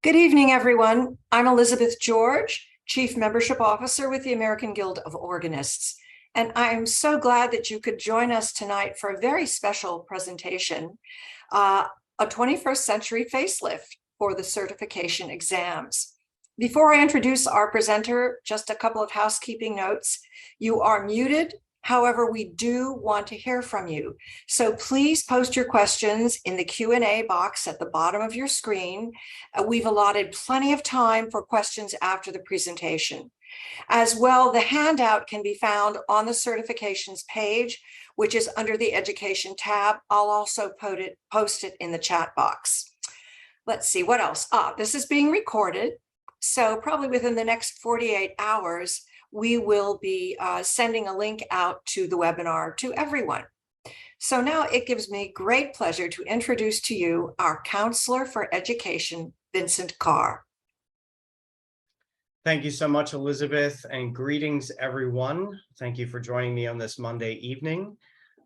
Good evening, everyone. I'm Elizabeth George, Chief Membership Officer with the American Guild of Organists. And I'm so glad that you could join us tonight for a very special presentation, a 21st century facelift for the certification exams. Before I introduce our presenter, just a couple of housekeeping notes. You are muted. However, we do want to hear from you. So please post your questions in the Q&A box at the bottom of your screen. We've allotted plenty of time for questions after the presentation. As well, the handout can be found on the certifications page, which is under the education tab. I'll also post it in the chat box. Let's see, what else? This is being recorded. So probably within the next 48 hours, we will be sending a link out to the webinar to everyone. So now it gives me great pleasure to introduce to you our Counselor for Education, Vincent Carr. Thank you so much, Elizabeth, and greetings, everyone. Thank you for joining me on this Monday evening,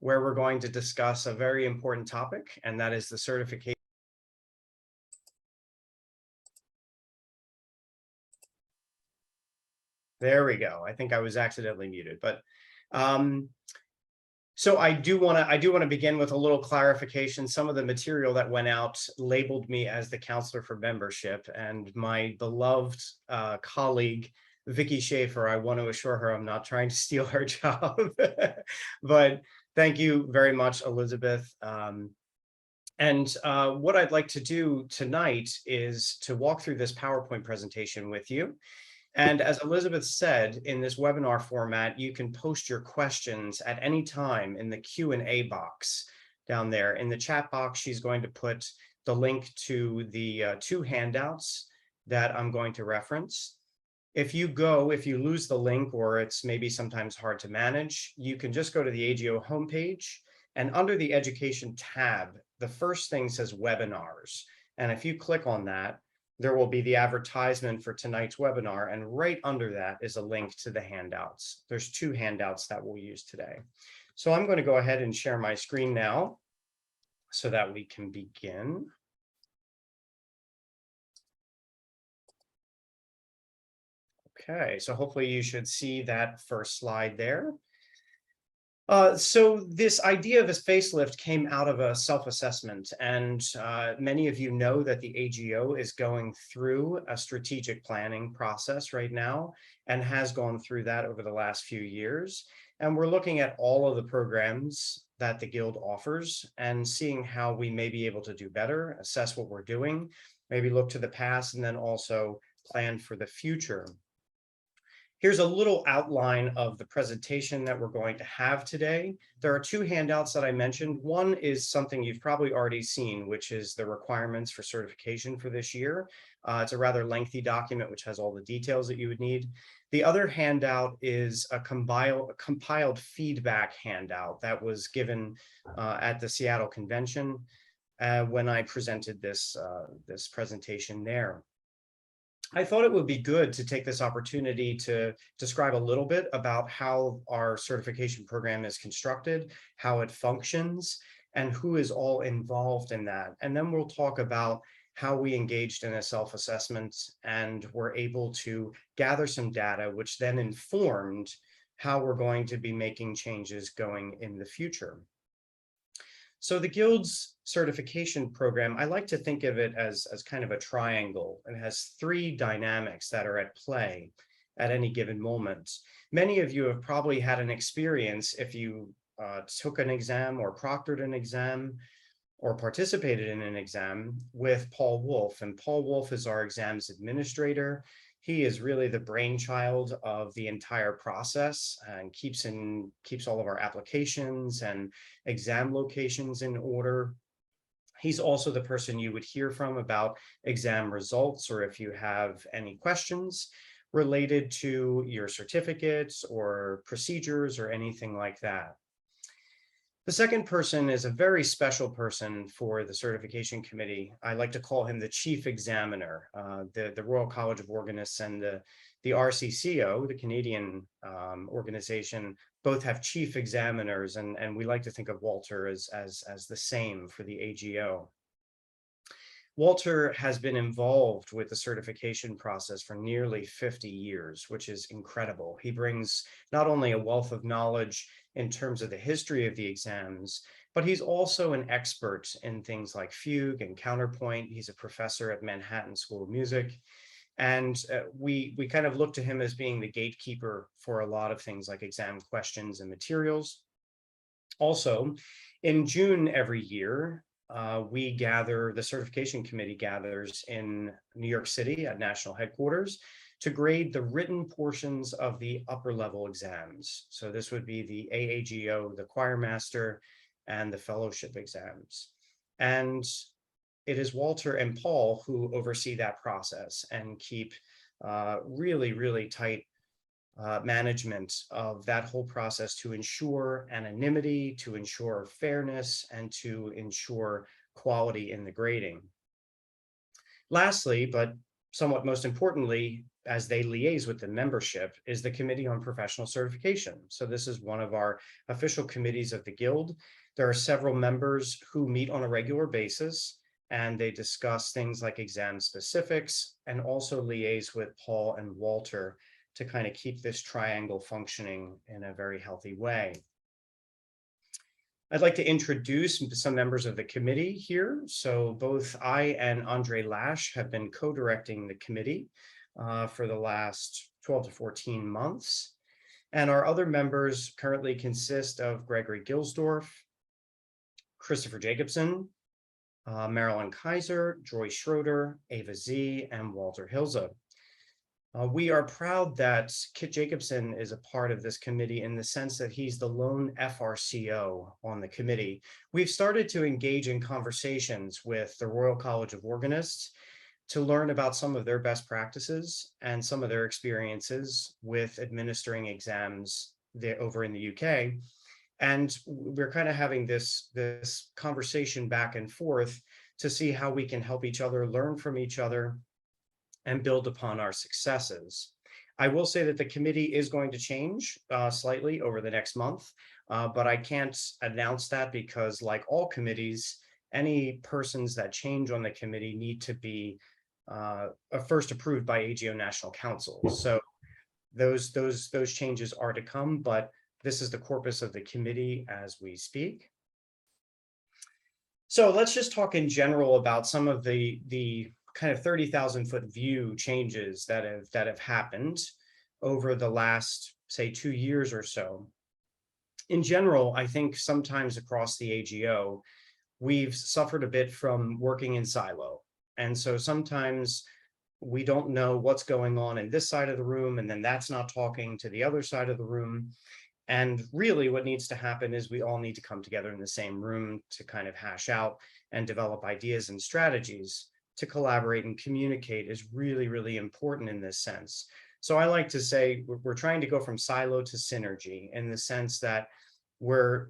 where we're going to discuss a very important topic, and that is the certification. There we go. I think I was accidentally muted, but so I do want to begin with a little clarification. Some of the material that went out labeled me as the Counselor for Membership, and my beloved colleague, Vicki Schaefer, I want to assure her I'm not trying to steal her job, but thank you very much, Elizabeth. And what I'd like to do tonight is to walk through this PowerPoint presentation with you. And as Elizabeth said, in this webinar format, you can post your questions at any time in the Q&A box down there. In the chat box, she's going to put the link to the two handouts that I'm going to reference. If you lose the link, or it's maybe sometimes hard to manage, you can just go to the AAGO homepage, and under the Education tab, the first thing says Webinars. And if you click on that, there will be the advertisement for tonight's webinar, and right under that is a link to the handouts. There's two handouts that we'll use today. So I'm going to go ahead and share my screen now so that we can begin. Okay, so hopefully you should see that first slide there. So this idea of a facelift came out of a self-assessment, and many of you know that the AAGO is going through a strategic planning process right now, and has gone through that over the last few years. And we're looking at all of the programs that the Guild offers and seeing how we may be able to do better, assess what we're doing, maybe look to the past, and then also plan for the future. Here's a little outline of the presentation that we're going to have today. There are two handouts that I mentioned. One is something you've probably already seen, which is the requirements for certification for this year. It's a rather lengthy document which has all the details that you would need. The other handout is a compiled feedback handout that was given at the Seattle convention when I presented this presentation there. I thought it would be good to take this opportunity to describe a little bit about how our certification program is constructed, how it functions, and who is all involved in that. And then we'll talk about how we engaged in a self-assessment and were able to gather some data, which then informed how we're going to be making changes going in the future. So the Guild's certification program, I like to think of it as kind of a triangle. It has three dynamics that are at play at any given moment. Many of you have probably had an experience if you took an exam or proctored an exam or participated in an exam with Paul Wolf. And Paul Wolf is our exams administrator. He is really the brainchild of the entire process and keeps all of our applications and exam locations in order. He's also the person you would hear from about exam results, or if you have any questions related to your certificates or procedures or anything like that. The second person is a very special person for the certification committee. I like to call him the chief examiner. The Royal College of Organists and the RCCO, the Canadian organization, both have chief examiners, and we like to think of Walter as the same for the AAGO. Walter has been involved with the certification process for nearly 50 years, which is incredible. He brings not only a wealth of knowledge in terms of the history of the exams, but he's also an expert in things like fugue and counterpoint. He's a professor at Manhattan School of Music. And we kind of look to him as being the gatekeeper for a lot of things like exam questions and materials. Also, in June every year, the certification committee gathers in New York City at national headquarters to grade the written portions of the upper level exams. So this would be the AAGO, the choir master, and the fellowship exams. And it is Walter and Paul who oversee that process and keep really, really tight management of that whole process to ensure anonymity, to ensure fairness, and to ensure quality in the grading. Lastly, but somewhat most importantly, as they liaise with the membership, is the Committee on Professional Certification. So this is one of our official committees of the Guild. There are several members who meet on a regular basis, and they discuss things like exam specifics and also liaise with Paul and Walter to kind of keep this triangle functioning in a very healthy way. I'd like to introduce some members of the committee here. So both I and Andre Lash have been co-directing the committee for the last 12 to 14 months. And our other members currently consist of Gregory Gilsdorf, Christopher Jacobson, Marilyn Kaiser, Joy Schroeder, Ava Z, and Walter Hilza. We are proud that Kit Jacobson is a part of this committee in the sense that he's the lone FRCO on the committee. We've started to engage in conversations with the Royal College of Organists to learn about some of their best practices and some of their experiences with administering exams over in the UK. And we're kind of having this conversation back and forth to see how we can help each other, learn from each other, and build upon our successes. I will say that the committee is going to change slightly over the next month, but I can't announce that because, like all committees, any persons that change on the committee need to be first approved by AAGO National Council. So those changes are to come, but this is the corpus of the committee as we speak. So let's just talk in general about some of the kind of 30,000-foot view changes that have happened over the last, say, 2 years or so. In general, I think sometimes across the AAGO, we've suffered a bit from working in silo. And so sometimes we don't know what's going on in this side of the room, and then that's not talking to the other side of the room. And really what needs to happen is we all need to come together in the same room to kind of hash out and develop ideas and strategies. To collaborate and communicate is really, really important in this sense. So I like to say we're trying to go from silo to synergy in the sense that we're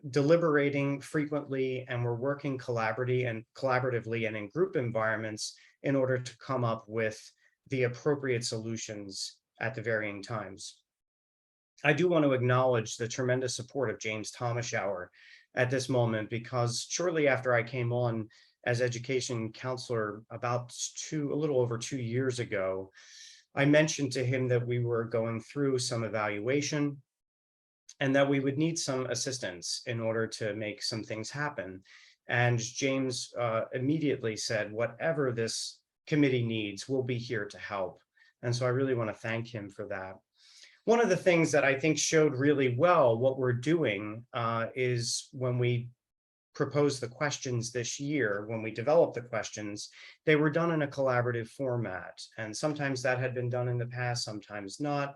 deliberating frequently and we're working collaboratively and in group environments in order to come up with the appropriate solutions at the varying times. I do want to acknowledge the tremendous support of James Thomashour at this moment, because shortly after I came on as education counselor about a little over 2 years ago, I mentioned to him that we were going through some evaluation and that we would need some assistance in order to make some things happen. And James immediately said, whatever this committee needs, we'll be here to help. And so I really want to thank him for that. One of the things that I think showed really well what we're doing is when we proposed the questions this year, when we developed the questions, they were done in a collaborative format. And sometimes that had been done in the past, sometimes not.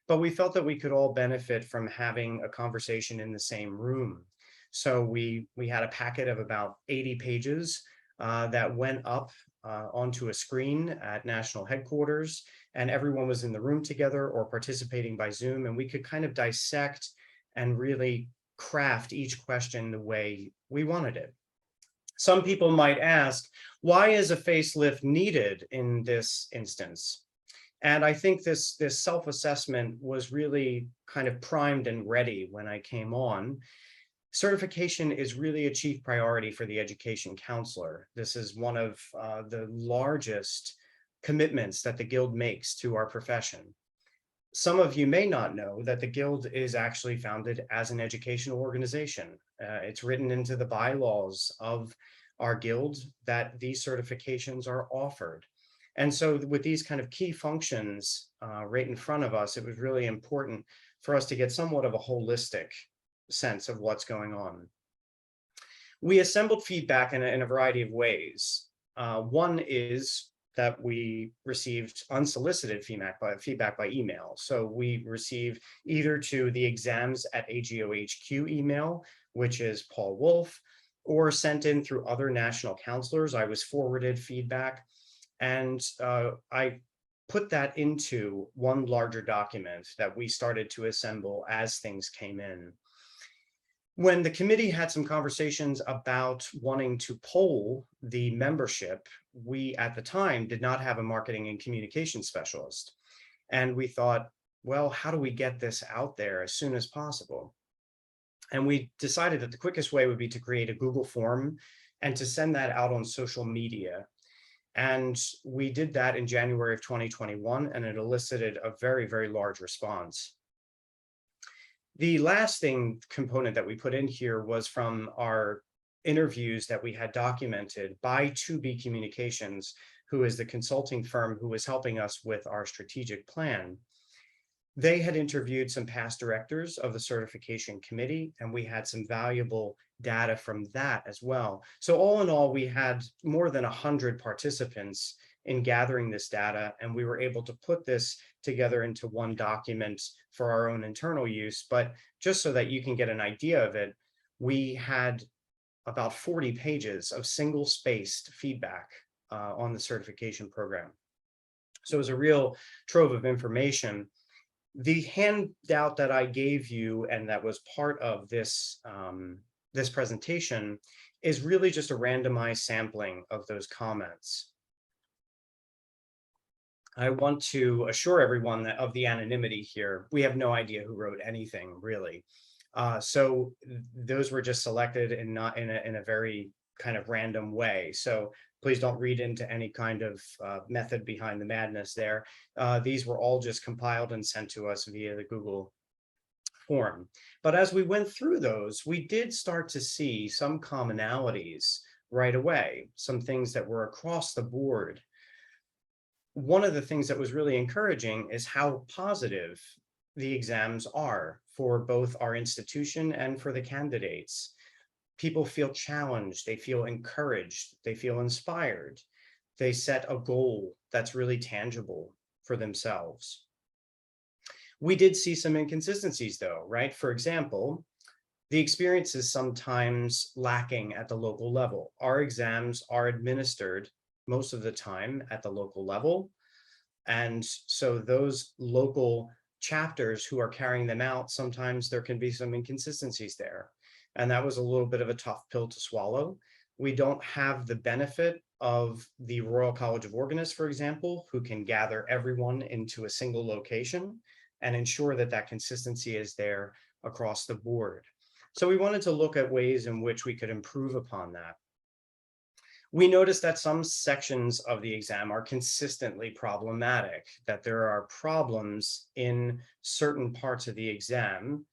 But we felt that we could all benefit from having a conversation in the same room. So we had a packet of about 80 pages that went up onto a screen at national headquarters, and everyone was in the room together or participating by Zoom, and we could kind of dissect and really craft each question the way we wanted it. Some people might ask, why is a facelift needed in this instance? And I think this self-assessment was really kind of primed and ready when I came on. Certification is really a chief priority for the education counselor. This is one of the largest commitments that the Guild makes to our profession. Some of you may not know that the Guild is actually founded as an educational organization. It's written into the bylaws of our Guild that these certifications are offered. And so with these kind of key functions right in front of us, it was really important for us to get somewhat of a holistic sense of what's going on. We assembled feedback in a variety of ways. One is that we received unsolicited feedback by email. So we received either to the exams@AGOHQ email, which is Paul Wolf, or sent in through other national counselors. I was forwarded feedback, and I put that into one larger document that we started to assemble as things came in. When the committee had some conversations about wanting to poll the membership, we at the time did not have a marketing and communication specialist. And we thought, well, how do we get this out there as soon as possible? And we decided that the quickest way would be to create a Google form and to send that out on social media. And we did that in January of 2021, and it elicited a very, very large response. The last component that we put in here was from our interviews that we had documented by 2B Communications, who is the consulting firm who was helping us with our strategic plan. They had interviewed some past directors of the certification committee, and we had some valuable data from that as well. So all in all, we had more than 100 participants in gathering this data, and we were able to put this together into one document for our own internal use. But just so that you can get an idea of it, we had about 40 pages of single-spaced feedback on the certification program. So it was a real trove of information. The handout that I gave you and that was part of this, this presentation is really just a randomized sampling of those comments. I want to assure everyone that of the anonymity here. We have no idea who wrote anything, really. So those were just selected and not in a very kind of random way. So please don't read into any kind of method behind the madness there. These were all just compiled and sent to us via the Google form. But as we went through those, we did start to see some commonalities right away, some things that were across the board. One of the things that was really encouraging is how positive the exams are for both our institution and for the candidates. People feel challenged, they feel encouraged, they feel inspired. They set a goal that's really tangible for themselves. We did see some inconsistencies though, right? For example, the experience is sometimes lacking at the local level. Our exams are administered most of the time at the local level. And so those local chapters who are carrying them out, sometimes there can be some inconsistencies there. And that was a little bit of a tough pill to swallow. We don't have the benefit of the Royal College of Organists, for example, who can gather everyone into a single location and ensure that that consistency is there across the board. So we wanted to look at ways in which we could improve upon that. We noticed that some sections of the exam are consistently problematic, that there are problems in certain parts of the exam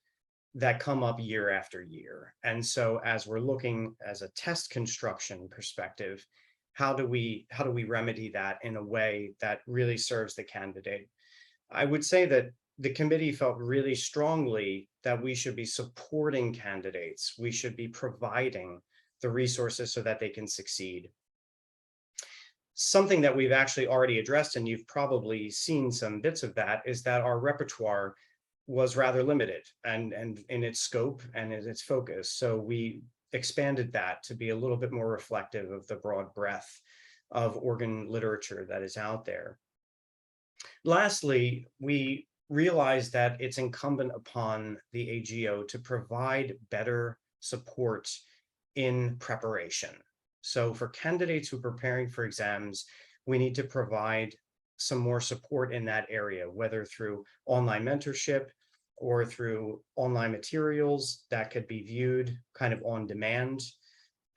that come up year after year. And so as we're looking as a test construction perspective, how do we remedy that in a way that really serves the candidate? I would say that the committee felt really strongly that we should be supporting candidates. We should be providing the resources so that they can succeed. Something that we've actually already addressed, and you've probably seen some bits of that, is that our repertoire was rather limited and in its scope and in its focus. So we expanded that to be a little bit more reflective of the broad breadth of organ literature that is out there. Lastly, we realized that it's incumbent upon the AAGO to provide better support in preparation. So for candidates who are preparing for exams, we need to provide some more support in that area, whether through online mentorship, or through online materials that could be viewed kind of on demand,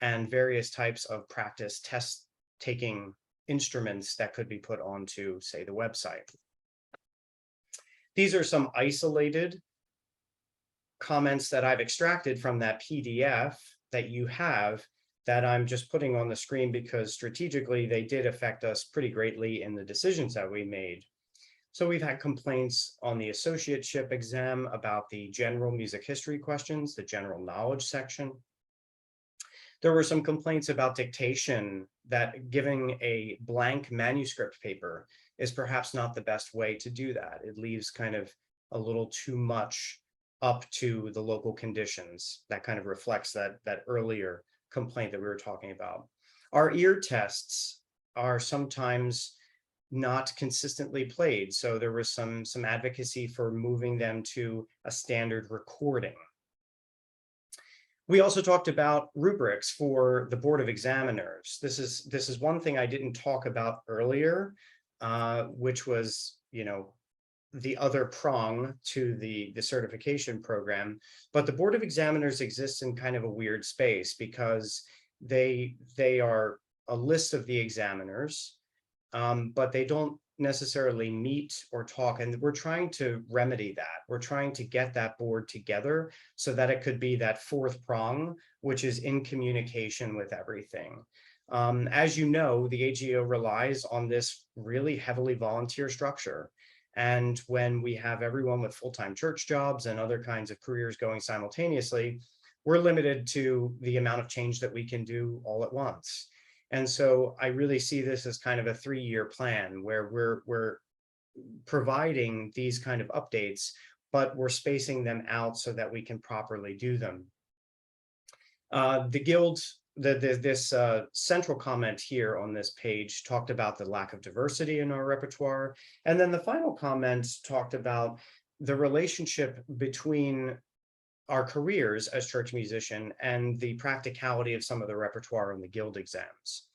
and various types of practice test taking instruments that could be put onto, say, the website. These are some isolated comments that I've extracted from that PDF that you have, that I'm just putting on the screen because strategically they did affect us pretty greatly in the decisions that we made. So we've had complaints on the associateship exam about the general music history questions, the general knowledge section. There were some complaints about dictation, that giving a blank manuscript paper is perhaps not the best way to do that. It leaves kind of a little too much up to the local conditions. That kind of reflects that earlier complaint that we were talking about. Our ear tests are sometimes not consistently played, so there was some advocacy for moving them to a standard recording. We also talked about rubrics for the Board of Examiners. This is one thing I didn't talk about earlier, which was, the other prong to the certification program. But the Board of Examiners exists in kind of a weird space, because they are a list of the examiners, but they don't necessarily meet or talk, and we're trying to remedy that. We're trying to get that board together so that it could be that fourth prong, which is in communication with everything. As you know, the AAGO relies on this really heavily volunteer structure. And when we have everyone with full-time church jobs and other kinds of careers going simultaneously, we're limited to the amount of change that we can do all at once. And so I really see this as kind of a 3-year plan where we're providing these kind of updates, but we're spacing them out so that we can properly do them. The guild, this central comment here on this page talked about the lack of diversity in our repertoire. And then the final comment talked about the relationship between our careers as church musician and the practicality of some of the repertoire in the guild exams.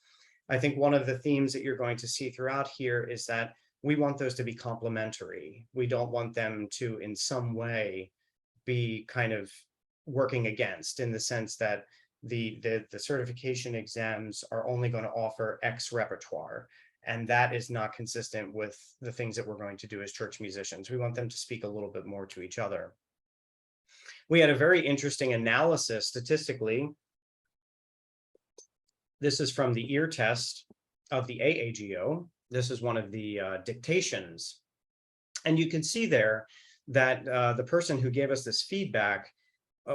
I think one of the themes that you're going to see throughout here is that we want those to be complementary. We don't want them to in some way be kind of working against, in the sense that the certification exams are only going to offer X repertoire, and that is not consistent with the things that we're going to do as church musicians. We want them to speak a little bit more to each other. We had a very interesting analysis statistically. This is from the ear test of the AAGO. This is one of the dictations. And you can see there that the person who gave us this feedback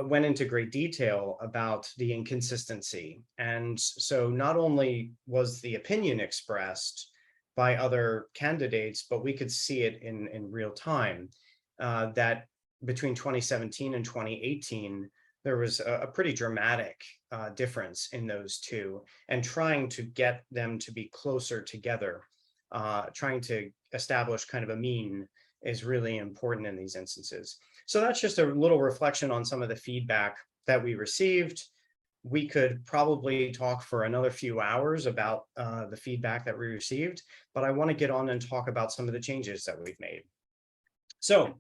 went into great detail about the inconsistency. And so not only was the opinion expressed by other candidates, but we could see it in real time, that between 2017 and 2018, there was a pretty dramatic difference in those two, and trying to get them to be closer together, trying to establish kind of a mean is really important in these instances. So that's just a little reflection on some of the feedback that we received. We could probably talk for another few hours about the feedback that we received, but I want to get on and talk about some of the changes that we've made. So,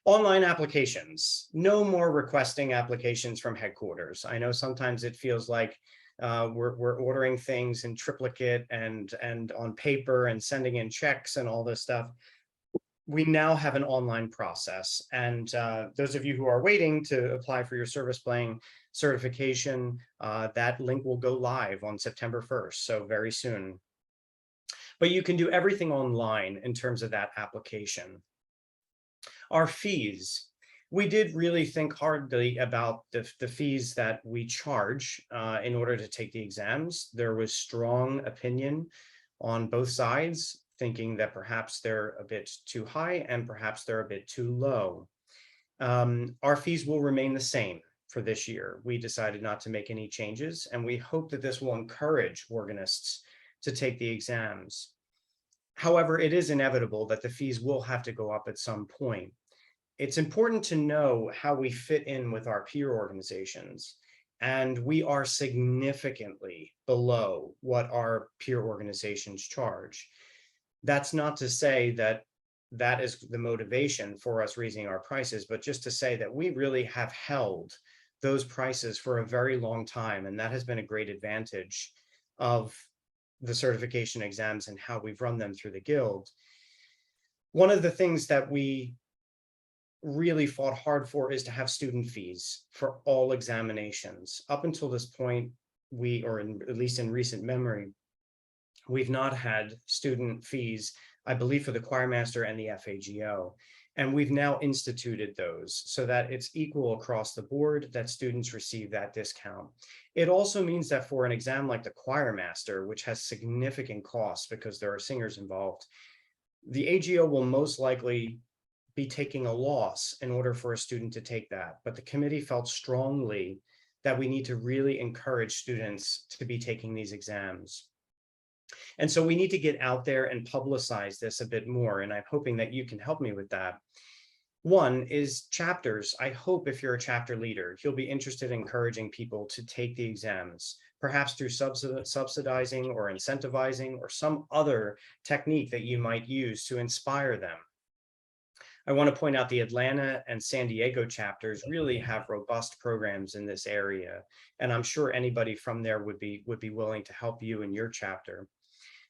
online applications, no more requesting applications from headquarters. I know sometimes it feels like we're ordering things in triplicate and on paper and sending in checks and all this stuff. We now have an online process, and those of you who are waiting to apply for your service playing certification, that link will go live on September 1st, so very soon. But you can do everything online in terms of that application. Our fees. We did really think hardly about the fees that we charge in order to take the exams. There was strong opinion on both sides, thinking that perhaps they're a bit too high and perhaps they're a bit too low. Our fees will remain the same for this year. We decided not to make any changes, and we hope that this will encourage organists to take the exams. However, it is inevitable that the fees will have to go up at some point. It's important to know how we fit in with our peer organizations, and we are significantly below what our peer organizations charge. That's not to say that that is the motivation for us raising our prices, but just to say that we really have held those prices for a very long time. And that has been a great advantage of the certification exams and how we've run them through the Guild. One of the things that we really fought hard for is to have student fees for all examinations. Up until this point, at least in recent memory, we've not had student fees, I believe, for the choirmaster and the FAGO. And we've now instituted those so that it's equal across the board, that students receive that discount. It also means that for an exam like the choirmaster, which has significant costs because there are singers involved, the AAGO will most likely be taking a loss in order for a student to take that. But the committee felt strongly that we need to really encourage students to be taking these exams. And so we need to get out there and publicize this a bit more. And I'm hoping that you can help me with that. One is chapters. I hope if you're a chapter leader, you'll be interested in encouraging people to take the exams, perhaps through subsidizing or incentivizing or some other technique that you might use to inspire them. I want to point out the Atlanta and San Diego chapters really have robust programs in this area. And I'm sure anybody from there would be willing to help you in your chapter.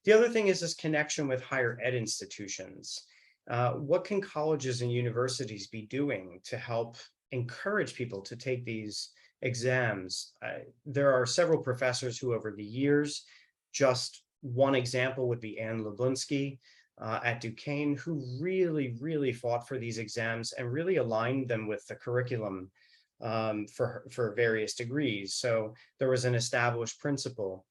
The other thing is this connection with higher ed institutions. What can colleges and universities be doing to help encourage people to take these exams? There are several professors who over the years, just one example would be Anne Lublinsky at Duquesne, who really fought for these exams and really aligned them with the curriculum for various degrees. So there was an established principle.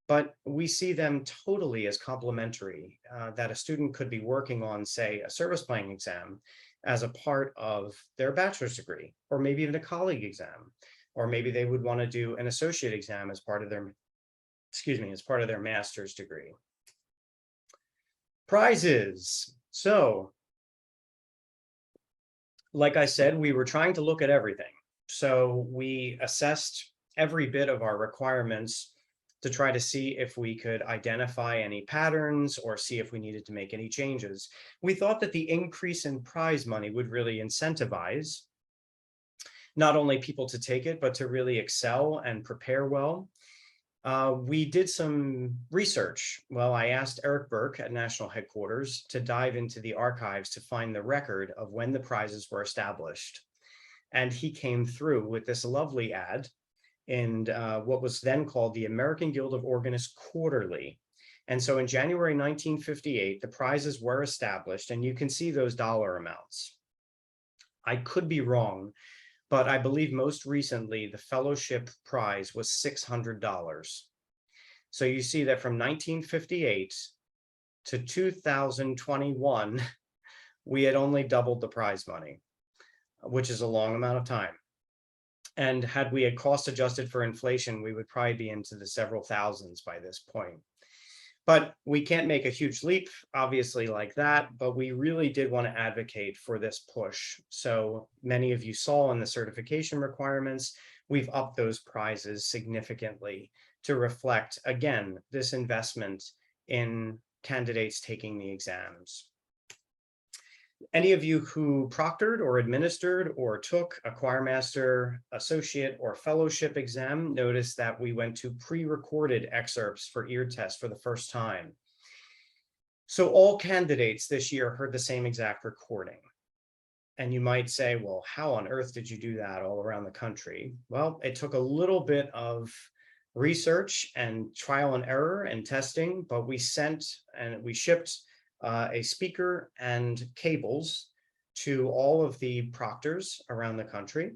But we see them totally as complementary, that a student could be working on, say, a service playing exam as a part of their bachelor's degree, or maybe even a colleague exam, or maybe they would want to do an associate exam as part of their, as part of their master's degree. Prizes. So, like I said, we were trying to look at everything. So we assessed every bit of our requirements to try to see if we could identify any patterns or see if we needed to make any changes. We thought that the increase in prize money would really incentivize not only people to take it, but to really excel and prepare well. We did some research. Well, I asked Eric Burke at National Headquarters to dive into the archives to find the record of when the prizes were established. And he came through with this lovely ad in what was then called the American Guild of Organists Quarterly. And so in January 1958, the prizes were established, and you can see those dollar amounts. I could be wrong, but I believe most recently the fellowship prize was $600. So you see that from 1958 to 2021, we had only doubled the prize money, which is a long amount of time. And had we had cost adjusted for inflation, we would probably be into the several thousands by this point. But we can't make a huge leap, obviously, like that, but we really did want to advocate for this push. So many of you saw in the certification requirements, we've upped those prizes significantly to reflect, again, this investment in candidates taking the exams. Any of you who proctored or administered or took a choirmaster, associate, or fellowship exam noticed that we went to pre-recorded excerpts for ear tests for the first time. So all candidates this year heard the same exact recording. And you might say, well, how on earth did you do that all around the country? Well, it took a little bit of research and trial and error and testing, but we sent and we shipped a speaker and cables to all of the proctors around the country.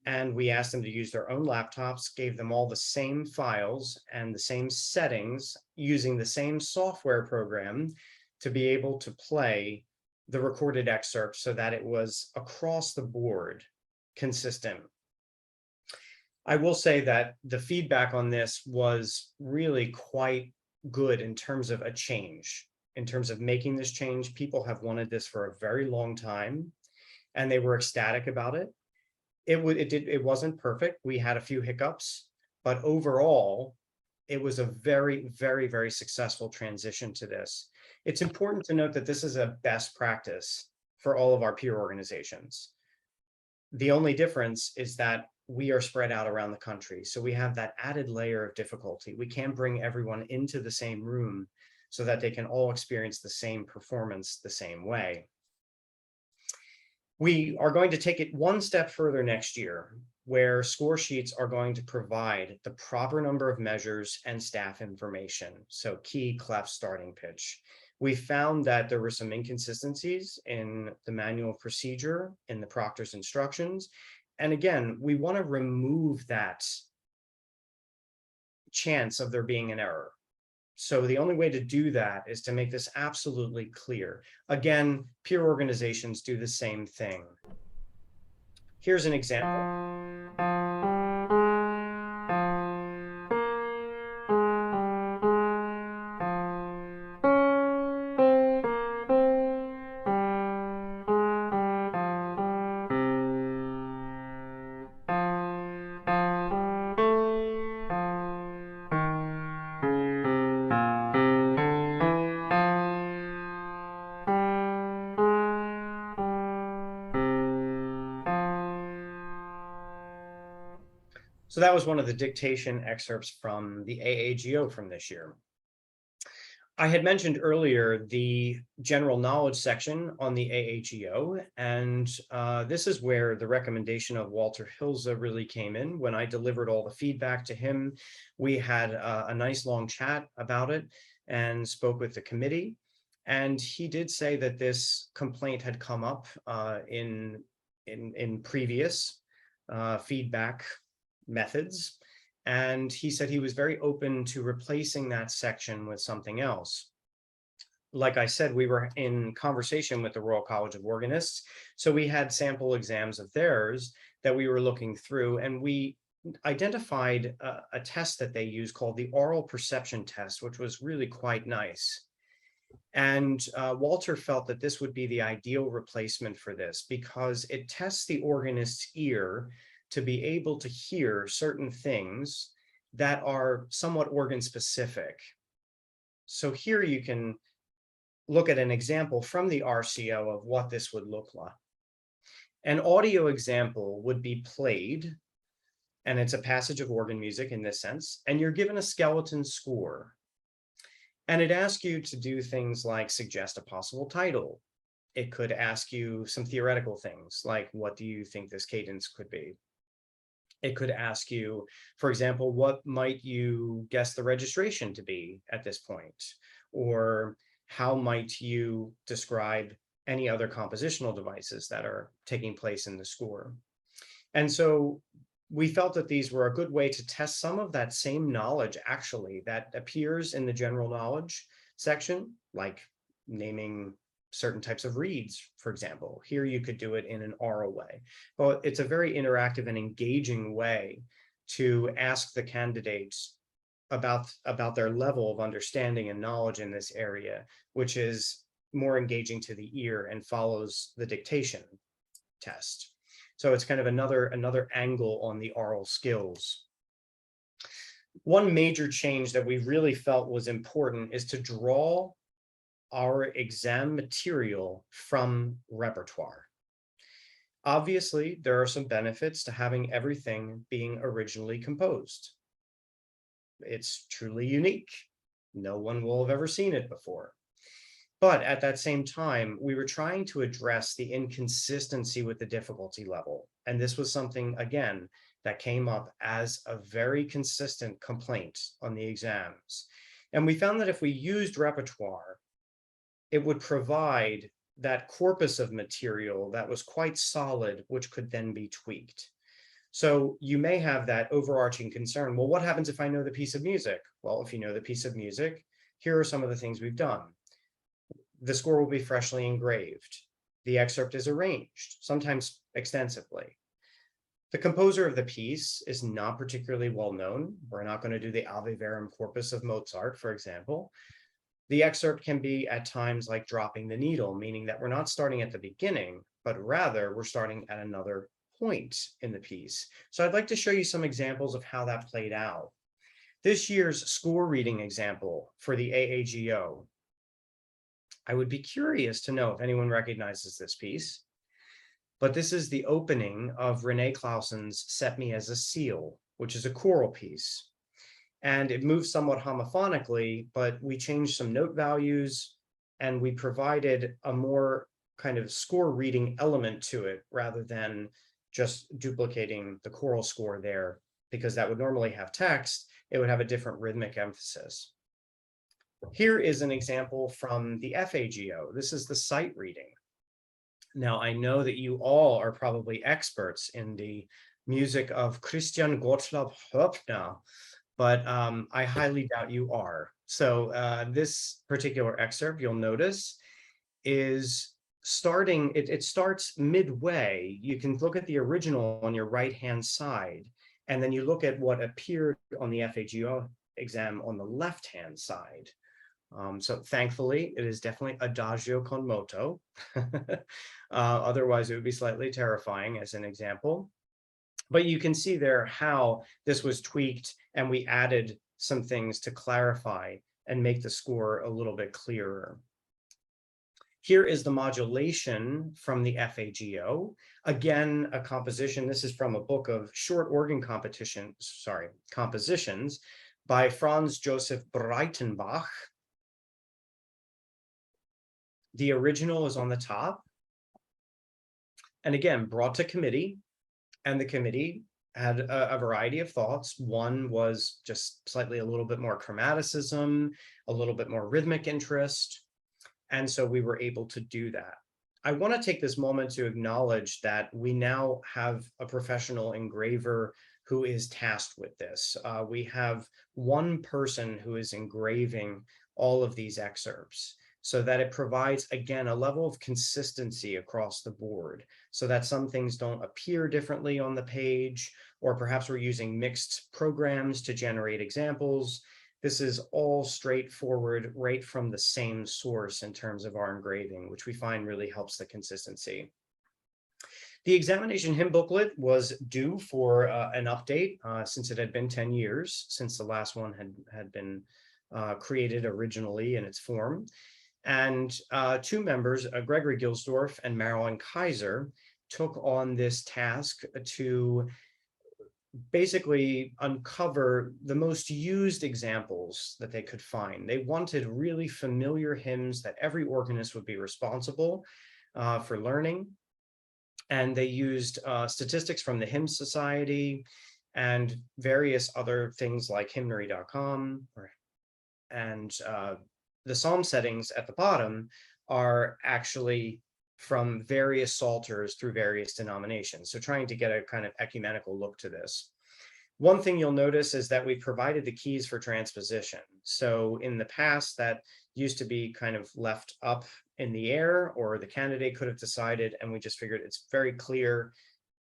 And we asked them to use their own laptops, gave them all the same files and the same settings using the same software program to be able to play the recorded excerpts so that it was across the board consistent. I will say that the feedback on this was really quite good in terms of a change. In terms of making this change, people have wanted this for a very long time, and they were ecstatic about it. It wasn't perfect. We had a few hiccups, but overall, it was a very, very, very successful transition to this. It's important to note that this is a best practice for all of our peer organizations. The only difference is that we are spread out around the country. So we have that added layer of difficulty. We can't bring everyone into the same room so that they can all experience the same performance the same way. We are going to take it one step further next year, where score sheets are going to provide the proper number of measures and staff information. So key, clef, starting pitch. We found that there were some inconsistencies in the manual of procedure, in the proctor's instructions. And again, we want to remove that chance of there being an error. So the only way to do that is to make this absolutely clear. Again, peer organizations do the same thing. Here's an example. So that was one of the dictation excerpts from the AAGO from this year. I had mentioned earlier the general knowledge section on the AAGO, and this is where the recommendation of Walter Hilza really came in. When I delivered all the feedback to him, we had a nice long chat about it and spoke with the committee. And he did say that this complaint had come up in previous feedback methods. And he said he was very open to replacing that section with something else. Like I said, we were in conversation with the Royal College of Organists. So we had sample exams of theirs that we were looking through, and we identified a test that they use called the oral perception test, which was really quite nice. And Walter felt that this would be the ideal replacement for this because it tests the organist's ear to be able to hear certain things that are somewhat organ specific. So here you can look at an example from the RCO of what this would look like. An audio example would be played, and it's a passage of organ music in this sense, and you're given a skeleton score. And it asks you to do things like suggest a possible title. It could ask you some theoretical things like, what do you think this cadence could be? It could ask you, for example, what might you guess the registration to be at this point? Or how might you describe any other compositional devices that are taking place in the score? And so we felt that these were a good way to test some of that same knowledge actually that appears in the general knowledge section, like naming certain types of reeds, for example. Here you could do it in an oral way. But it's a very interactive and engaging way to ask the candidates about their level of understanding and knowledge in this area, which is more engaging to the ear and follows the dictation test. So it's kind of another angle on the oral skills. One major change that we really felt was important is to draw our exam material from repertoire. Obviously, there are some benefits to having everything being originally composed. It's truly unique. No one will have ever seen it before. But at that same time, we were trying to address the inconsistency with the difficulty level. And this was something, again, that came up as a very consistent complaint on the exams. And we found that if we used repertoire, it would provide that corpus of material that was quite solid, which could then be tweaked. So you may have that overarching concern. Well, what happens if I know the piece of music? Well, if you know the piece of music, here are some of the things we've done. The score will be freshly engraved. The excerpt is arranged, sometimes extensively. The composer of the piece is not particularly well known. We're not going to do the Ave Verum Corpus of Mozart, for example. The excerpt can be at times like dropping the needle, meaning that we're not starting at the beginning, but rather we're starting at another point in the piece. So I'd like to show you some examples of how that played out. This year's score reading example for the AAGO. I would be curious to know if anyone recognizes this piece, but this is the opening of Renee Clausen's Set Me as a Seal, which is a choral piece. And it moves somewhat homophonically, but we changed some note values and we provided a more kind of score reading element to it rather than just duplicating the choral score there, because that would normally have text. It would have a different rhythmic emphasis. Here is an example from the FAGO. This is the sight reading. Now, I know that you all are probably experts in the music of Christian Gottlob Höppner, but I highly doubt you are. So this particular excerpt, you'll notice, is starting, it starts midway. You can look at the original on your right-hand side, and then you look at what appeared on the FAGO exam on the left-hand side. So thankfully, it is definitely adagio con moto. Otherwise, it would be slightly terrifying as an example. But you can see there how this was tweaked, and we added some things to clarify and make the score a little bit clearer. Here is the modulation from the FAGO. Again, a composition. This is from a book of short organ compositions by Franz Joseph Breitenbach. The original is on the top. And again, brought to committee. And the committee had a variety of thoughts. One was just slightly a little bit more chromaticism, a little bit more rhythmic interest. And so we were able to do that. I want to take this moment to acknowledge that we now have a professional engraver who is tasked with this. We have one person who is engraving all of these excerpts, so that it provides, again, a level of consistency across the board, so that some things don't appear differently on the page, or perhaps we're using mixed programs to generate examples. This is all straightforward, right from the same source in terms of our engraving, which we find really helps the consistency. The examination hymn booklet was due for an update since it had been 10 years since the last one had been created originally in its form. And two members, Gregory Gilsdorf and Marilyn Kaiser, took on this task to basically uncover the most used examples that they could find. They wanted really familiar hymns that every organist would be responsible for learning. And they used statistics from the Hymn Society and various other things like hymnary.com, and the psalm settings at the bottom are actually from various psalters through various denominations. So trying to get a kind of ecumenical look to this. One thing you'll notice is that we provided the keys for transposition. So in the past, that used to be kind of left up in the air, or the candidate could have decided, and we just figured it's very clear.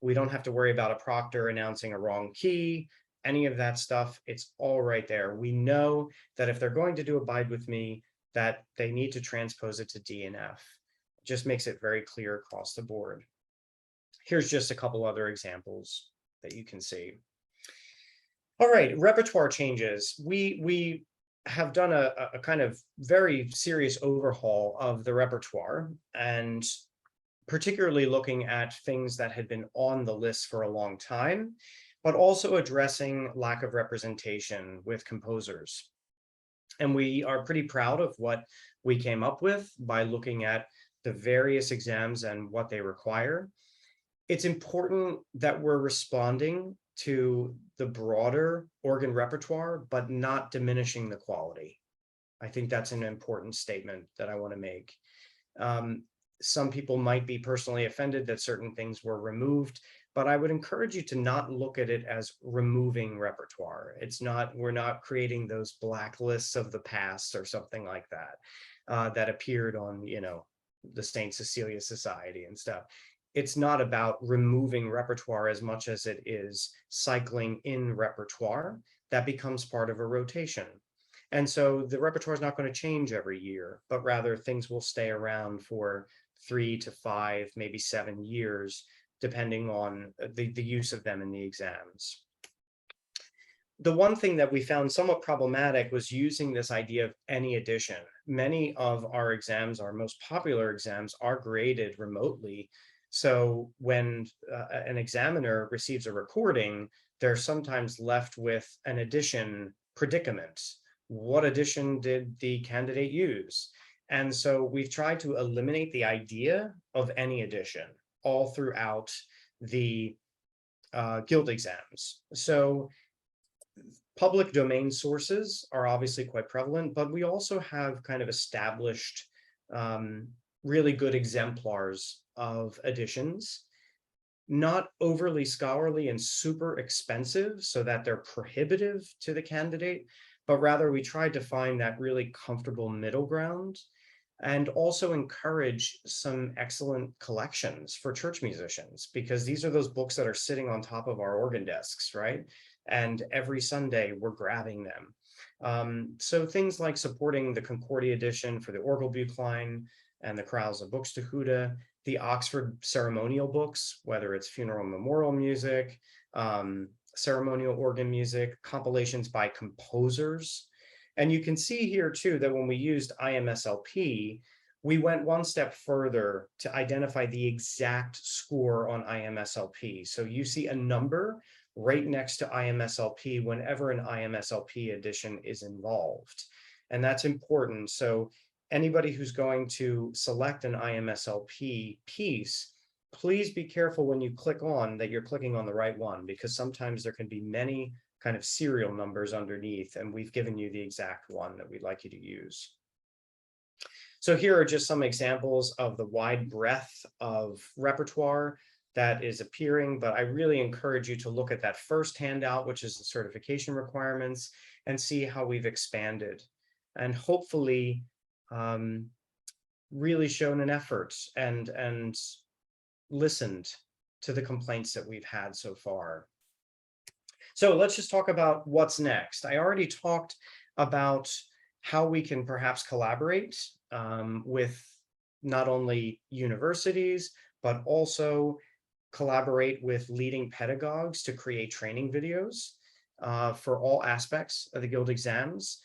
We don't have to worry about a proctor announcing a wrong key, any of that stuff. It's all right there. We know that if they're going to do Abide With Me, that they need to transpose it to D and F. It just makes it very clear across the board. Here's just a couple other examples that you can see. All right, repertoire changes. We have done a kind of very serious overhaul of the repertoire, and particularly looking at things that had been on the list for a long time, but also addressing lack of representation with composers. And we are pretty proud of what we came up with by looking at the various exams and what they require. It's important that we're responding to the broader organ repertoire, but not diminishing the quality. I think that's an important statement that I want to make. Some people might be personally offended that certain things were removed, but I would encourage you to not look at it as removing repertoire. It's not, we're not creating those blacklists of the past or something like that, that appeared on, you know, the St. Cecilia Society and stuff. It's not about removing repertoire as much as it is cycling in repertoire that becomes part of a rotation. And so the repertoire is not going to change every year, but rather things will stay around for 3 to 5, maybe 7 years, depending on the use of them in the exams. the one thing that we found somewhat problematic was using this idea of any edition. Many of our exams, our most popular exams, are graded remotely. So when an examiner receives a recording, they're sometimes left with an edition predicament. What edition did the candidate use? And so we've tried to eliminate the idea of any edition all throughout the guild exams. So public domain sources are obviously quite prevalent, but we also have kind of established really good exemplars of editions, not overly scholarly and super expensive so that they're prohibitive to the candidate, but rather we tried to find that really comfortable middle ground and also encourage some excellent collections for church musicians, because these are those books that are sitting on top of our organ desks, right? And every Sunday we're grabbing them. So things like supporting the Concordia edition for the Orgelbuchlein and the Chorales of Buxtehude, the Oxford ceremonial books, whether it's funeral memorial music, ceremonial organ music, compilations by composers. And you can see here too that when we used IMSLP, we went one step further to identify the exact score on IMSLP. So you see a number right next to IMSLP whenever an IMSLP edition is involved. And that's important. So anybody who's going to select an IMSLP piece, please be careful when you click on that you're clicking on the right one, because sometimes there can be many kind of serial numbers underneath, and we've given you the exact one that we'd like you to use. So here are just some examples of the wide breadth of repertoire that is appearing, but I really encourage you to look at that first handout, which is the certification requirements, and see how we've expanded and hopefully really shown an effort and listened to the complaints that we've had so far. So let's just talk about what's next. I already talked about how we can perhaps collaborate with not only universities, but also collaborate with leading pedagogues to create training videos for all aspects of the Guild exams.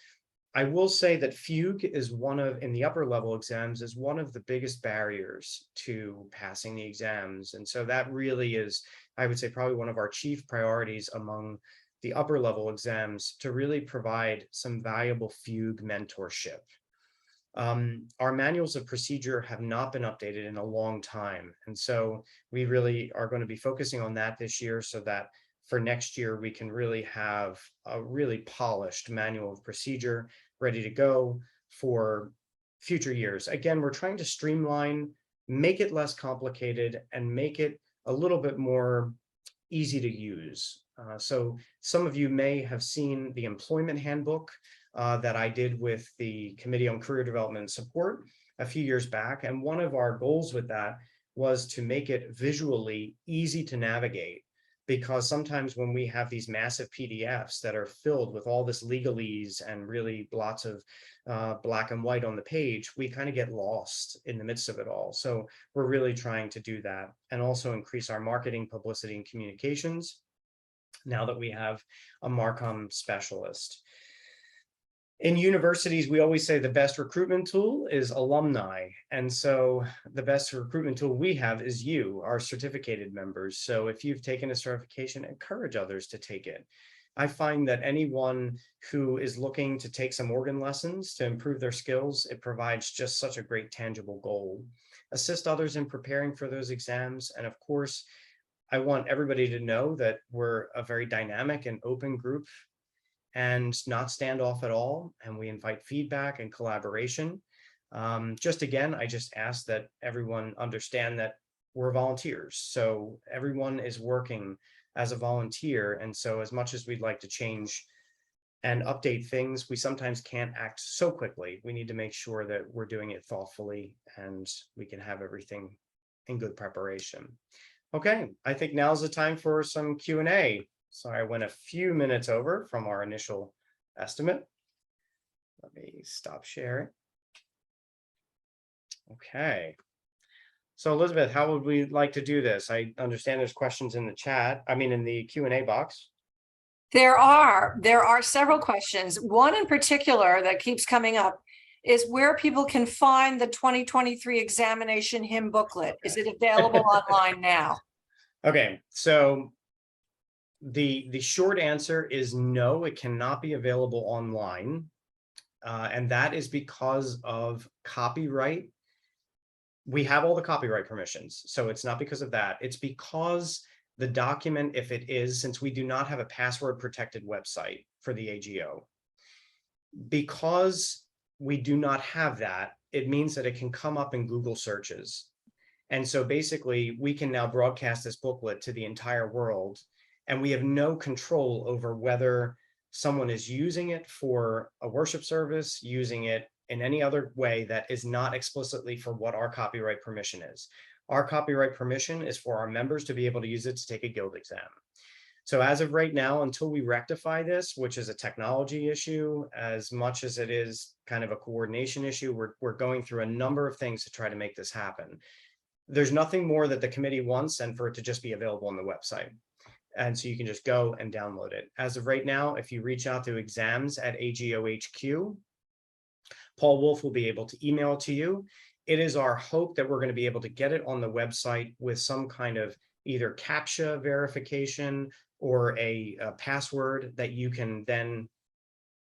I will say that fugue is in the upper level exams, is one of the biggest barriers to passing the exams. And so that really is, I would say, probably one of our chief priorities among the upper level exams, to really provide some valuable fugue mentorship. Our manuals of procedure have not been updated in a long time. And so we really are going to be focusing on that this year, so that for next year, we can really have a really polished manual of procedure ready to go for future years. Again, we're trying to streamline, make it less complicated, and make it a little bit more easy to use. So some of you may have seen the employment handbook that I did with the Committee on Career Development and Support a few years back. And one of our goals with that was to make it visually easy to navigate, because sometimes when we have these massive PDFs that are filled with all this legalese and really lots of black and white on the page, we kind of get lost in the midst of it all. So we're really trying to do that, and also increase our marketing, publicity, and communications now that we have a Marcom specialist. In universities, we always say the best recruitment tool is alumni. And so the best recruitment tool we have is you, our certificated members. So if you've taken a certification, encourage others to take it. I find that anyone who is looking to take some organ lessons to improve their skills, it provides just such a great tangible goal. Assist others in preparing for those exams. And of course, I want everybody to know that we're a very dynamic and open group, and not standoff at all. And we invite feedback and collaboration. Again, I just ask that everyone understand that we're volunteers. So everyone is working as a volunteer. And so as much as we'd like to change and update things, we sometimes can't act so quickly. We need to make sure that we're doing it thoughtfully and we can have everything in good preparation. Okay, I think now's the time for some Q&A. Sorry, I went a few minutes over from our initial estimate. Let me stop sharing. Okay. So Elizabeth, how would we like to do this? I understand there's questions in the chat. I mean, in the Q&A box. There are several questions. One in particular that keeps coming up is where people can find the 2023 examination hymn booklet. Is it available online now? Okay, so the short answer is no, it cannot be available online. And that is because of copyright. We have all the copyright permissions, so it's not because of that. It's because the document, if it is, since we do not have a password protected website for the AAGO, because we do not have that, it means that it can come up in Google searches. And so basically we can now broadcast this booklet to the entire world, and we have no control over whether someone is using it for a worship service, using it in any other way that is not explicitly for what our copyright permission is. Our copyright permission is for our members to be able to use it to take a guild exam. So as of right now, until we rectify this, which is a technology issue, as much as it is kind of a coordination issue, we're going through a number of things to try to make this happen. There's nothing more that the committee wants than for it to just be available on the website. And so you can just go and download it. As of right now, if you reach out to exams@AGOHQ, Paul Wolf will be able to email it to you. It is our hope that we're going to be able to get it on the website with some kind of either CAPTCHA verification or a password that you can then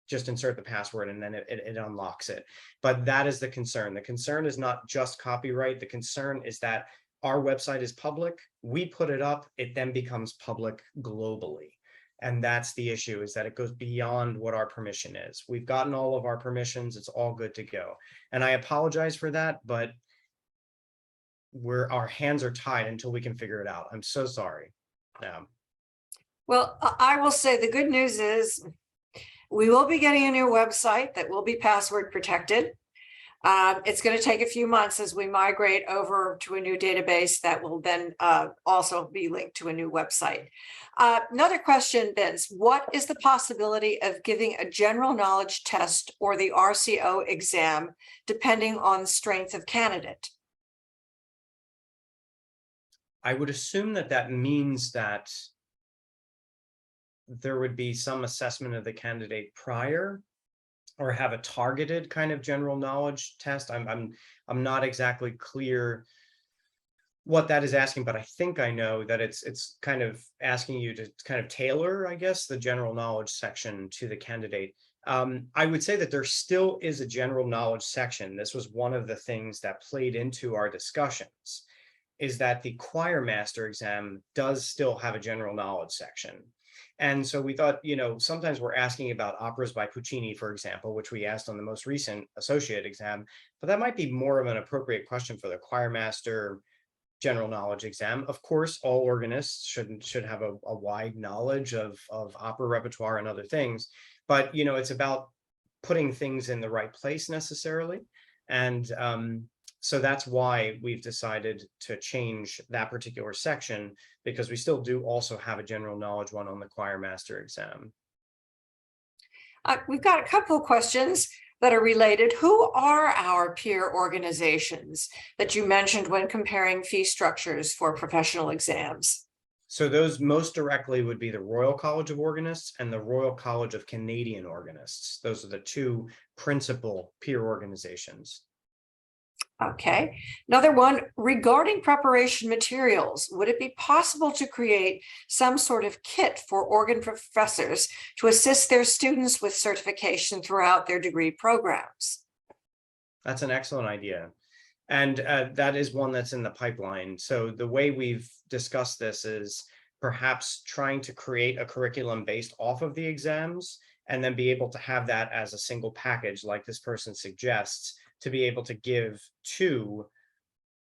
just insert the password and then it unlocks it. But that is the concern. The concern is not just copyright. The concern is that our website is public. We put it up, it then becomes public globally. And that's the issue, is that it goes beyond what our permission is. We've gotten all of our permissions. It's all good to go. And I apologize for that, but our hands are tied until we can figure it out. I'm so sorry. Well, I will say the good news is we will be getting a new website that will be password protected. It's going to take a few months as we migrate over to a new database that will then also be linked to a new website. Another question, Vince, what is the possibility of giving a general knowledge test or the RCO exam depending on strength of candidate? I would assume that that means that there would be some assessment of the candidate prior, or have a targeted kind of general knowledge test. I'm not exactly clear what that is asking, but I think I know that it's kind of asking you to kind of tailor, I guess, the general knowledge section to the candidate. I would say that there still is a general knowledge section. This was one of the things that played into our discussions, is that the choir master exam does still have a general knowledge section. And so we thought, sometimes we're asking about operas by Puccini, for example, which we asked on the most recent associate exam, but that might be more of an appropriate question for the choir master general knowledge exam. Of course, all organists should have a wide knowledge of opera repertoire and other things, but it's about putting things in the right place necessarily. And so that's why we've decided to change that particular section, because we still do also have a general knowledge one on the choir master exam. We've got a couple of questions that are related. Who are our peer organizations that you mentioned when comparing fee structures for professional exams? So those most directly would be the Royal College of Organists and the Royal College of Canadian Organists. Those are the two principal peer organizations. Okay, another one regarding preparation materials. Would it be possible to create some sort of kit for organ professors to assist their students with certification throughout their degree programs? That's an excellent idea. And that is one that's in the pipeline. So the way we've discussed this is perhaps trying to create a curriculum based off of the exams, and then be able to have that as a single package, like this person suggests, to be able to give to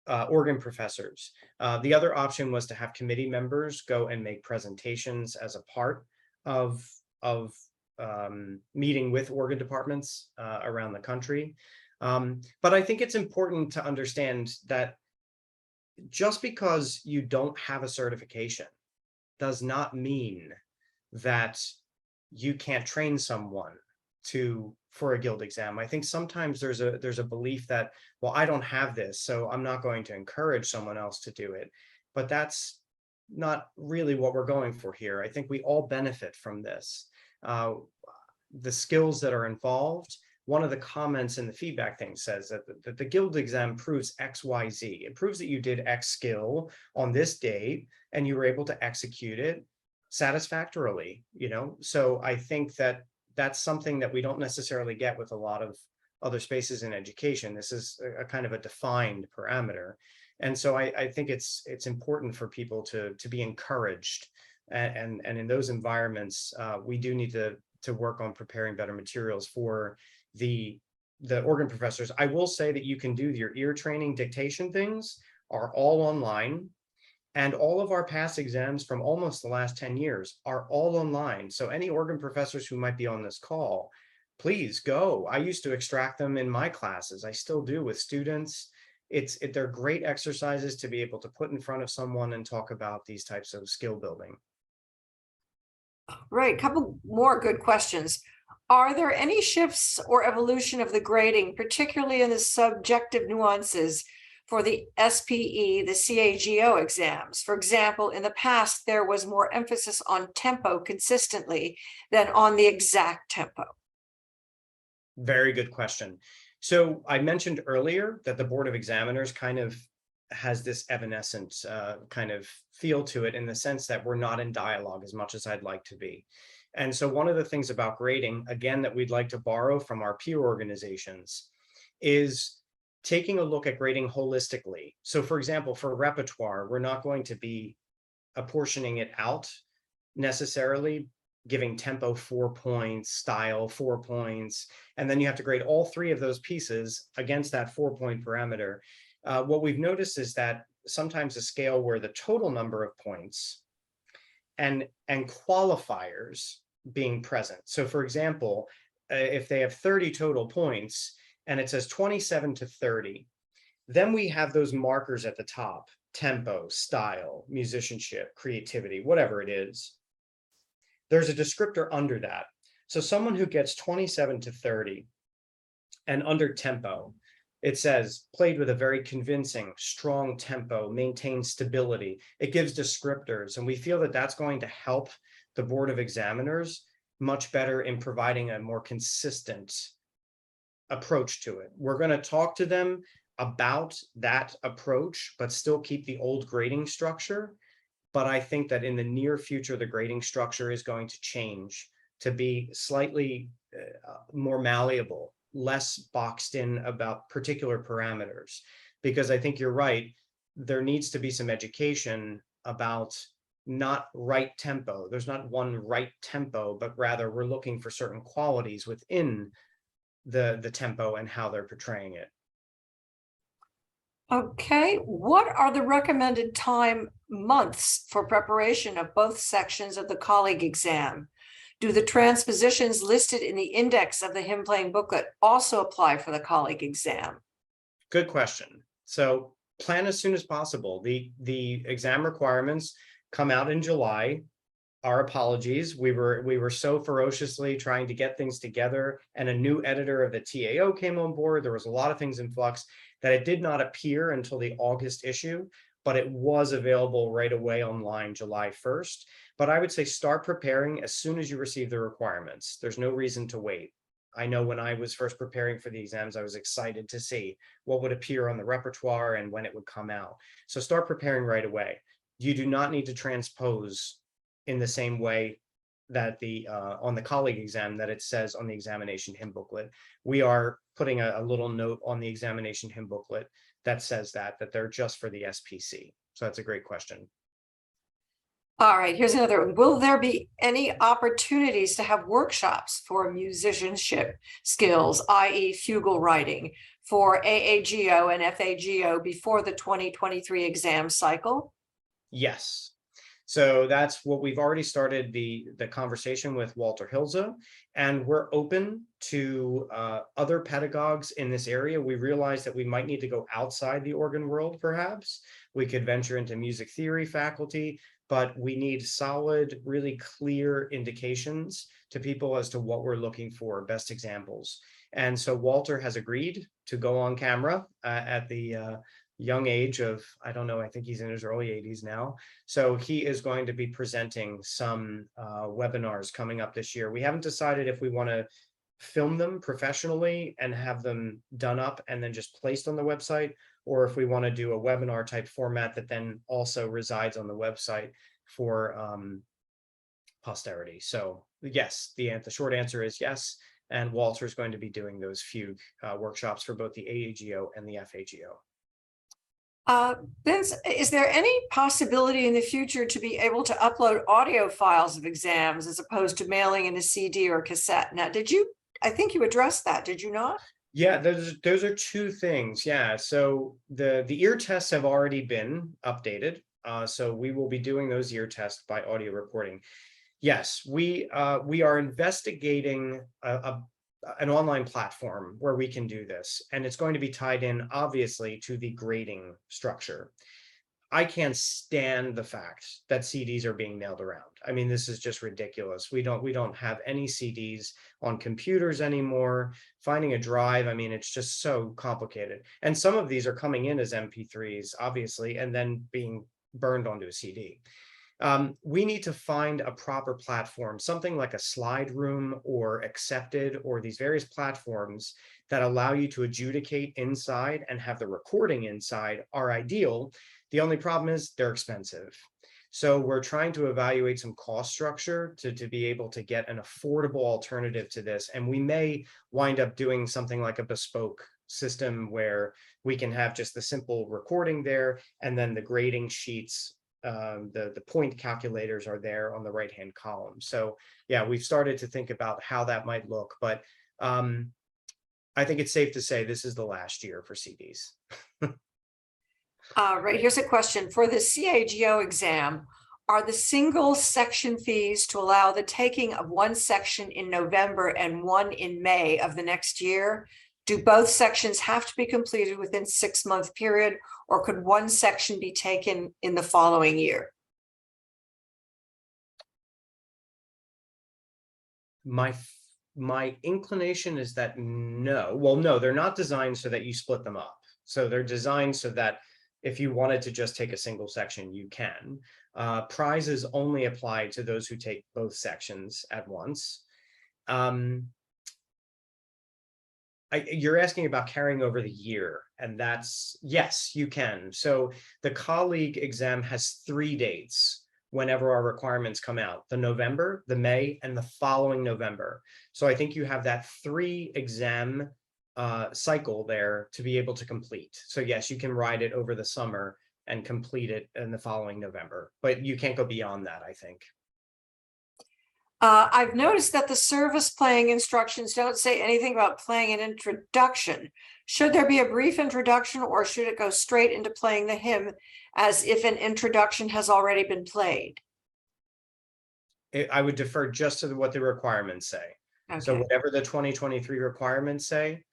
organ professors. The other option was to have committee members go and make presentations as a part of meeting with organ departments around the country. But I think it's important to understand that just because you don't have a certification does not mean that you can't train someone for a guild exam. I think sometimes there's a belief that, well, I don't have this, so I'm not going to encourage someone else to do it. But that's not really what we're going for here. I think we all benefit from this. The skills that are involved, one of the comments in the feedback thing says that the guild exam proves XYZ. It proves that you did X skill on this date and you were able to execute it satisfactorily, So I think that that's something that we don't necessarily get with a lot of other spaces in education. This is a kind of a defined parameter. And so I think it's important for people to be encouraged. And in those environments, we do need to work on preparing better materials for the organ professors. I will say that you can do your ear training dictation things are all online, and all of our past exams from almost the last 10 years are all online. So any organ professors who might be on this call, please go. I used to extract them in my classes. I still do with students. They're great exercises to be able to put in front of someone and talk about these types of skill building. Right, couple more good questions. Are there any shifts or evolution of the grading, particularly in the subjective nuances for the SPE, the CAGO exams? For example, in the past, there was more emphasis on tempo consistently than on the exact tempo. Very good question. So I mentioned earlier that the Board of Examiners kind of has this evanescent kind of feel to it, in the sense that we're not in dialogue as much as I'd like to be. And so one of the things about grading, again, that we'd like to borrow from our peer organizations is taking a look at grading holistically. So for example, for repertoire, we're not going to be apportioning it out necessarily, giving tempo 4 points, style 4 points, and then you have to grade all 3 of those pieces against that 4-point parameter. What we've noticed is that sometimes a scale where the total number of points and qualifiers being present. So for example, if they have 30 total points and it says 27 to 30, then we have those markers at the top: tempo, style, musicianship, creativity, whatever it is. There's a descriptor under that. So someone who gets 27 to 30 and under tempo, it says played with a very convincing, strong tempo, maintained stability. It gives descriptors, and we feel that that's going to help the Board of Examiners much better in providing a more consistent approach to it. We're going to talk to them about that approach, but still keep the old grading structure. But I think that in the near future, the grading structure is going to change to be slightly more malleable, less boxed in about particular parameters, because I think you're right. There needs to be some education about not right tempo. There's not one right tempo, but rather we're looking for certain qualities within the tempo and how they're portraying it. Okay, what are the recommended time months for preparation of both sections of the colleague exam? Do the transpositions listed in the index of the hymn playing booklet also apply for the colleague exam? Good question. So plan as soon as possible. The exam requirements come out in July. Our apologies. We were so ferociously trying to get things together, and a new editor of the TAO came on board. There was a lot of things in flux that it did not appear until the August issue, but it was available right away online July 1st. But I would say start preparing as soon as you receive the requirements. There's no reason to wait. I know when I was first preparing for the exams, I was excited to see what would appear on the repertoire and when it would come out. So start preparing right away. You do not need to transpose in the same way that on the colleague exam that it says on the examination hymn booklet. We are putting a little note on the examination hymn booklet that says that they're just for the SPC. So that's a great question. All right, here's another one. Will there be any opportunities to have workshops for musicianship skills, i.e. fugal writing, for AAGO and FAGO before the 2023 exam cycle? Yes. So that's what we've already started the conversation with Walter Hilza, and we're open to other pedagogues in this area. We realize that we might need to go outside the organ world, perhaps. We could venture into music theory faculty, but we need solid, really clear indications to people as to what we're looking for, best examples. And so Walter has agreed to go on camera at the young age of, I don't know, I think he's in his early 80s now. So he is going to be presenting some webinars coming up this year. We haven't decided if we want to film them professionally and have them done up and then just placed on the website, or if we want to do a webinar type format that then also resides on the website for posterity. So yes, the short answer is yes. And Walter is going to be doing those fugue workshops for both the AAGO and the FAGO. Vince, is there any possibility in the future to be able to upload audio files of exams as opposed to mailing in a CD or cassette? Now, I think you addressed that, did you not? Yeah, those are two things. Yeah, so the ear tests have already been updated. So we will be doing those ear tests by audio recording. Yes, we are investigating an online platform where we can do this, and it's going to be tied in, obviously, to the grading structure. I can't stand the fact that CDs are being mailed around. I mean, this is just ridiculous. We don't have any CDs on computers anymore. Finding a drive, I mean, it's just so complicated. And some of these are coming in as MP3s, obviously, and then being burned onto a CD. We need to find a proper platform, something like a Slide Room or Accepted, or these various platforms that allow you to adjudicate inside and have the recording inside are ideal. The only problem is they're expensive. So we're trying to evaluate some cost structure to be able to get an affordable alternative to this. And we may wind up doing something like a bespoke system where we can have just the simple recording there, and then the grading sheets, the point calculators are there on the right-hand column. So yeah, we've started to think about how that might look, but I think it's safe to say this is the last year for CDs. Right, here's a question. For the CAGO exam, are the single section fees to allow the taking of one section in November and one in May of the next year? Do both sections have to be completed within 6-month period, or could one section be taken in the following year? My inclination is that no. Well, no, they're not designed so that you split them up. So they're designed so that if you wanted to just take a single section, you can. Prizes only apply to those who take both sections at once. You're asking about carrying over the year, and that's, yes, you can. So the colleague exam has 3 dates whenever our requirements come out: the November, the May, and the following November. So I think you have that 3 exam cycle there to be able to complete. So yes, you can ride it over the summer and complete it in the following November, but you can't go beyond that, I think. I've noticed that the service playing instructions don't say anything about playing an introduction. Should there be a brief introduction, or should it go straight into playing the hymn as if an introduction has already been played? I would defer just to what the requirements say. Okay. So whatever the 2023 requirements say,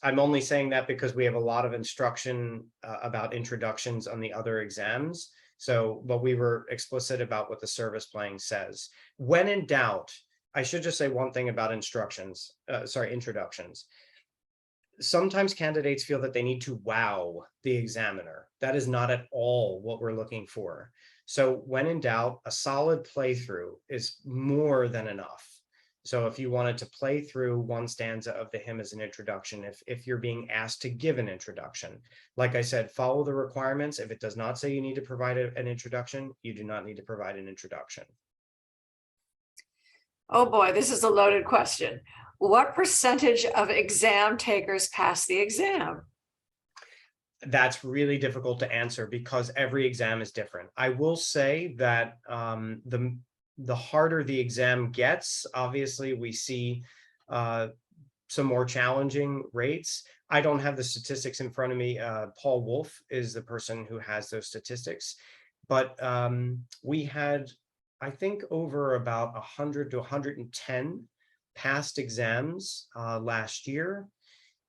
I'm only saying that because we have a lot of instruction about introductions on the other exams. So, but we were explicit about what the service playing says. When in doubt, I should just say one thing about instructions, introductions. Sometimes candidates feel that they need to wow the examiner. That is not at all what we're looking for. So when in doubt, a solid playthrough is more than enough. So if you wanted to play through one stanza of the hymn as an introduction, if you're being asked to give an introduction, like I said, follow the requirements. If it does not say you need to provide an introduction, you do not need to provide an introduction. Oh boy, this is a loaded question. What percentage of exam takers pass the exam? That's really difficult to answer because every exam is different. I will say that the harder the exam gets, obviously we see some more challenging rates. I don't have the statistics in front of me. Paul Wolf is the person who has those statistics, but we had, I think, over about 100 to 110 past exams last year.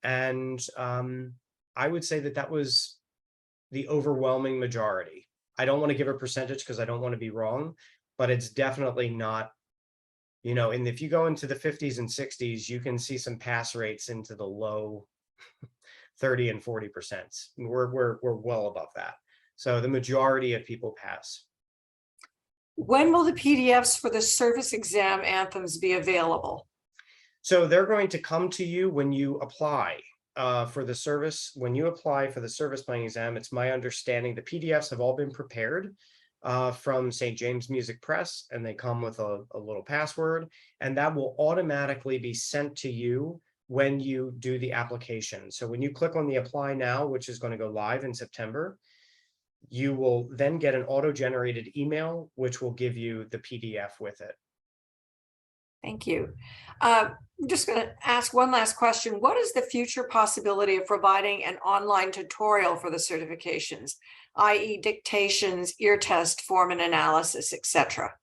And I would say that was the overwhelming majority. I don't want to give a percentage because I don't want to be wrong, but it's definitely not, and if you go into the 50s and 60s, you can see some pass rates into the low 30 and 40%. We're well above that. So the majority of people pass. When will the PDFs for the service exam anthems be available? So they're going to come to you when you apply for the service. When you apply for the service playing exam, it's my understanding the PDFs have all been prepared from St. James Music Press, and they come with a little password, and that will automatically be sent to you when you do the application. So when you click on the apply now, which is going to go live in September, you will then get an auto-generated email, which will give you the PDF with it. Thank you. I'm just going to ask one last question. What is the future possibility of providing an online tutorial for the certifications, i.e. dictations, ear test, form and analysis, etc.?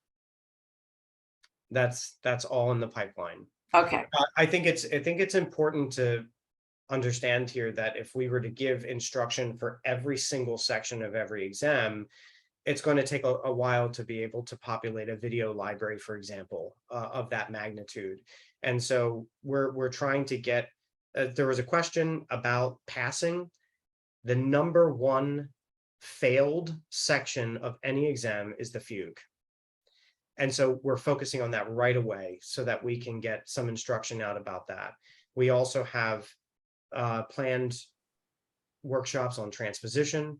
That's all in the pipeline. Okay. I think it's important to understand here that if we were to give instruction for every single section of every exam, it's going to take a while to be able to populate a video library, for example, of that magnitude. And so we're trying to get, there was a question about passing. The number one failed section of any exam is the fugue. And so we're focusing on that right away so that we can get some instruction out about that. We also have planned workshops on transposition.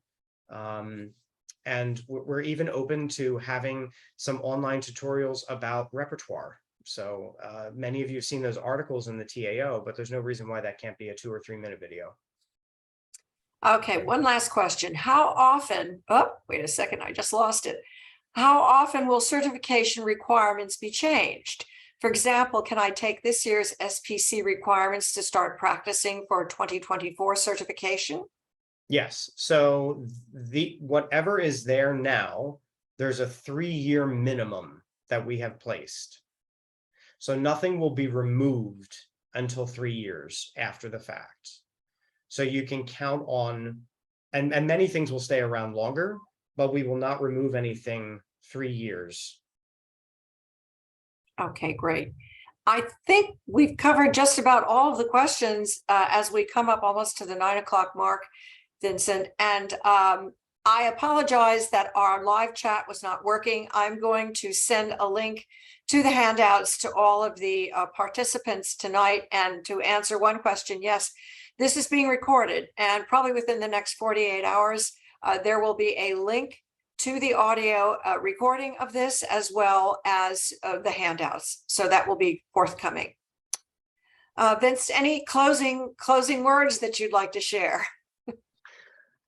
And we're even open to having some online tutorials about repertoire. So many of you have seen those articles in the TAO, but there's no reason why that can't be a 2 or 3 minute video. Okay, one last question. How often, oh, wait a second, I just lost it. How often will certification requirements be changed? For example, can I take this year's SPC requirements to start practicing for 2024 certification? Yes, so whatever is there now, there's a 3-year minimum that we have placed. So nothing will be removed until 3 years after the fact. So you can count on, and many things will stay around longer, but we will not remove anything 3 years. Okay, great. I think we've covered just about all of the questions as we come up almost to the 9 o'clock mark, Vincent. And I apologize that our live chat was not working. I'm going to send a link to the handouts to all of the participants tonight. And to answer one question, yes, this is being recorded, and probably within the next 48 hours, there will be a link to the audio recording of this, as well as the handouts. So that will be forthcoming. Vince, any closing words that you'd like to share?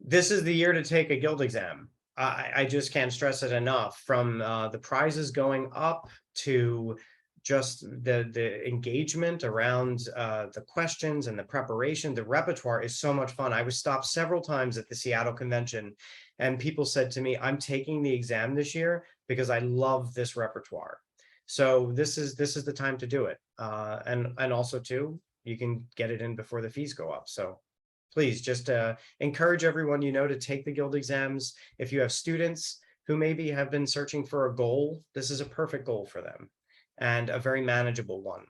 This is the year to take a guild exam. I just can't stress it enough. From the prizes going up to just the engagement around the questions and the preparation, the repertoire is so much fun. I was stopped several times at the Seattle convention, and people said to me, I'm taking the exam this year because I love this repertoire. So this is the time to do it. And also too, you can get it in before the fees go up. So please just encourage everyone you know to take the guild exams. If you have students who maybe have been searching for a goal, this is a perfect goal for them, and a very manageable one.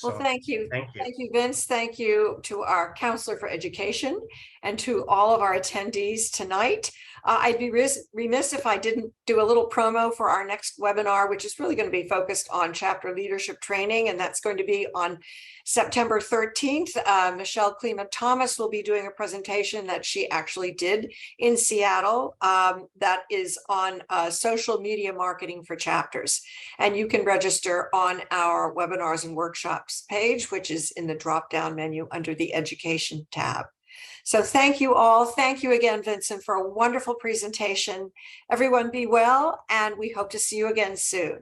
Well, thank you. Thank you. Thank you, Vince. Thank you to our counselor for education and to all of our attendees tonight. I'd be remiss if I didn't do a little promo for our next webinar, which is really going to be focused on chapter leadership training, and that's going to be on September 13th. Michelle Klima-Thomas will be doing a presentation that she actually did in Seattle that is on social media marketing for chapters. And you can register on our webinars and workshops page, which is in the drop-down menu under the education tab. So thank you all. Thank you again, Vincent, for a wonderful presentation. Everyone be well, and we hope to see you again soon.